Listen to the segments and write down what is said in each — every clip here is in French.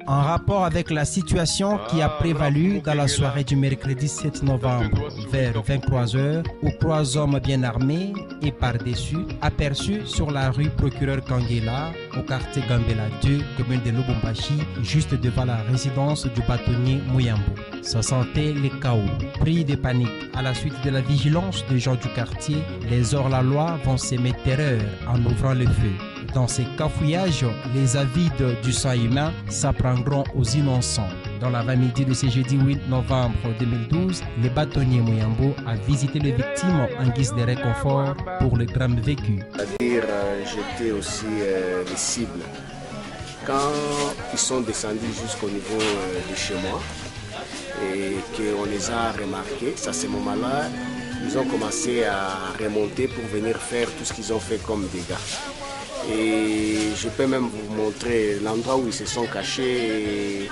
En rapport avec la situation qui a prévalu dans la soirée du mercredi 7 novembre vers 23h, où 3 hommes bien armés et par-dessus aperçus sur la rue Procureur Kanguela au quartier Gambela 2, commune de Lubumbashi, juste devant la résidence du bâtonnier Muyambo. Se sentaient les chaos, pris de panique. À la suite de la vigilance des gens du quartier, les hors-la-loi vont s'aimer terreur en ouvrant le feu. Dans ces cafouillages, les avides du sang humain s'apprendront aux innocents. Dans l'avant-midi de ce jeudi 8 novembre 2012, le bâtonnier Muyambo a visité les victimes en guise de réconfort pour le drame vécu. C'est-à-dire, j'étais aussi les cibles. Quand ils sont descendus jusqu'au niveau de chez moi et qu'on les a remarqués, à ce moment-là, ils ont commencé à remonter pour venir faire tout ce qu'ils ont fait comme dégâts. Et je peux même vous montrer l'endroit où ils se sont cachés et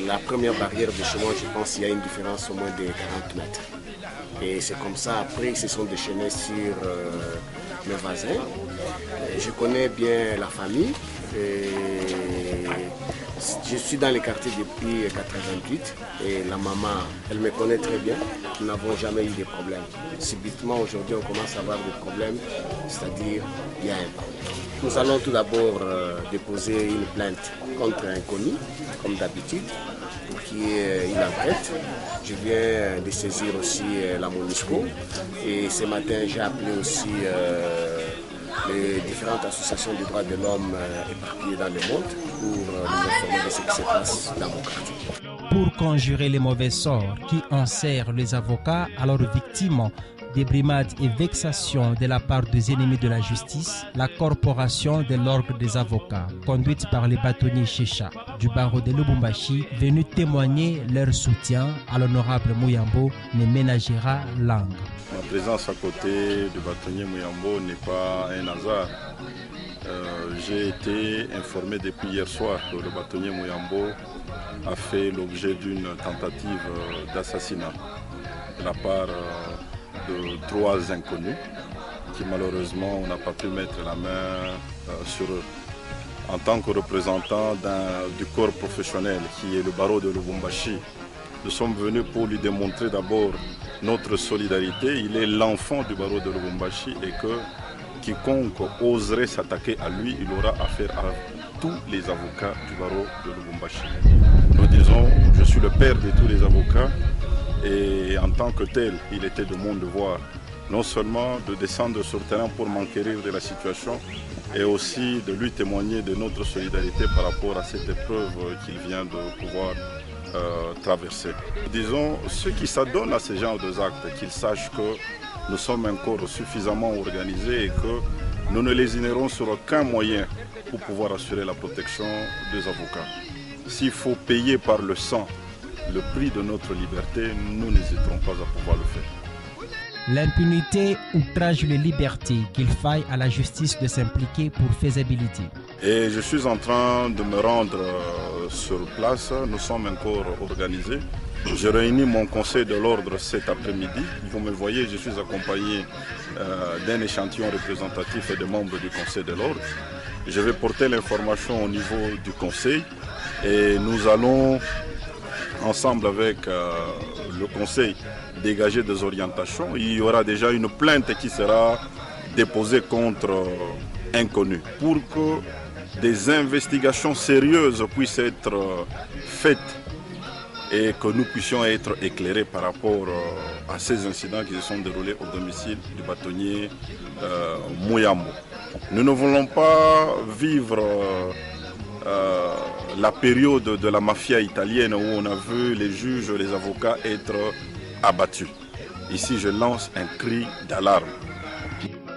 la première barrière de chez moi, je pense qu'il y a une différence au moins de 40 mètres. Et c'est comme ça, après ils se sont déchaînés sur mes voisins. Je connais bien la famille. Je suis dans les quartiers depuis 88 et la maman, elle me connaît très bien. Nous n'avons jamais eu de problèmes. Subitement, aujourd'hui, on commence à avoir des problèmes, c'est-à-dire il y a un problème. Nous allons tout d'abord déposer une plainte contre un inconnu, comme d'habitude, pour qu'il y ait une enquête. Je viens de saisir aussi la MONUSCO et ce matin, j'ai appelé aussi les différentes associations des droits de l'homme éparpillées dans le monde pour nous informer de ce qui se passe dans mon quartier. Pour conjurer les mauvais sorts qui enserrent les avocats à leurs victimes des brimades et vexations de la part des ennemis de la justice, la corporation de l'ordre des avocats, conduite par les bâtonniers Chécha du barreau de Lubumbashi, venus témoigner leur soutien à l'honorable Muyambo, ne ménagera langue. Ma présence à côté du bâtonnier Muyambo n'est pas un hasard. J'ai été informé depuis hier soir que le bâtonnier Muyambo a fait l'objet d'une tentative d'assassinat de la part de 3 inconnus qui malheureusement on n'a pas pu mettre la main sur eux. En tant que représentant du corps professionnel qui est le barreau de Lubumbashi, nous sommes venus pour lui démontrer d'abord notre solidarité. Il est l'enfant du barreau de Lubumbashi et que quiconque oserait s'attaquer à lui, il aura affaire à tous les avocats du barreau de Lubumbashi. Nous disons, je suis le père de tous les avocats et en tant que tel, il était de mon devoir non seulement de descendre sur le terrain pour m'enquérir de la situation et aussi de lui témoigner de notre solidarité par rapport à cette épreuve qu'il vient de pouvoir traverser. Disons, ceux qui s'adonnent à ce genre d'actes, qu'ils sachent que nous sommes un corps suffisamment organisé et que nous ne lésinerons sur aucun moyen pour pouvoir assurer la protection des avocats. S'il faut payer par le sang le prix de notre liberté, nous n'hésiterons pas à pouvoir le faire. L'impunité outrage les libertés, qu'il faille à la justice de s'impliquer pour faisabilité. Et je suis en train de me rendre sur place, nous sommes un corps organisé. Je réunis mon conseil de l'ordre cet après-midi. Vous me voyez, je suis accompagné d'un échantillon représentatif et de membres du conseil de l'ordre. Je vais porter l'information au niveau du conseil et nous allons, ensemble avec le conseil, dégager des orientations. Il y aura déjà une plainte qui sera déposée contre inconnus pour que des investigations sérieuses puissent être faites et que nous puissions être éclairés par rapport à ces incidents qui se sont déroulés au domicile du bâtonnier Muyambo. Nous ne voulons pas vivre la période de la mafia italienne où on a vu les juges, les avocats être abattus. Ici, je lance un cri d'alarme.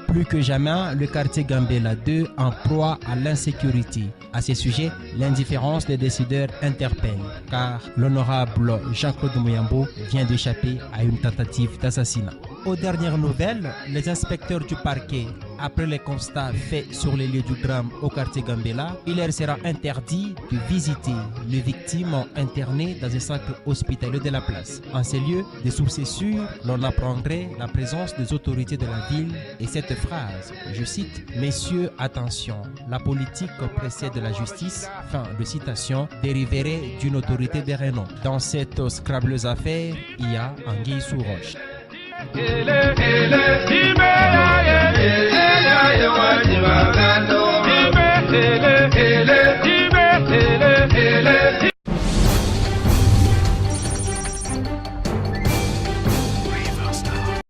Plus que jamais, le quartier Gambela 2 en proie à l'insécurité. À ce sujet, l'indifférence des décideurs interpelle, car l'honorable Jean-Claude Muyambo vient d'échapper à une tentative d'assassinat. Aux dernières nouvelles, les inspecteurs du parquet, après les constats faits sur les lieux du drame au quartier Gambela, il leur sera interdit de visiter les victimes internées dans un centre hospitalier de la place. En ces lieux, des sources sûres, l'on apprendrait la présence des autorités de la ville et cette phrase, je cite, « Messieurs, attention, la politique précède la justice », fin de citation, dériverait d'une autorité de renom. Dans cette scrableuse affaire, il y a anguille sous roche. Ele,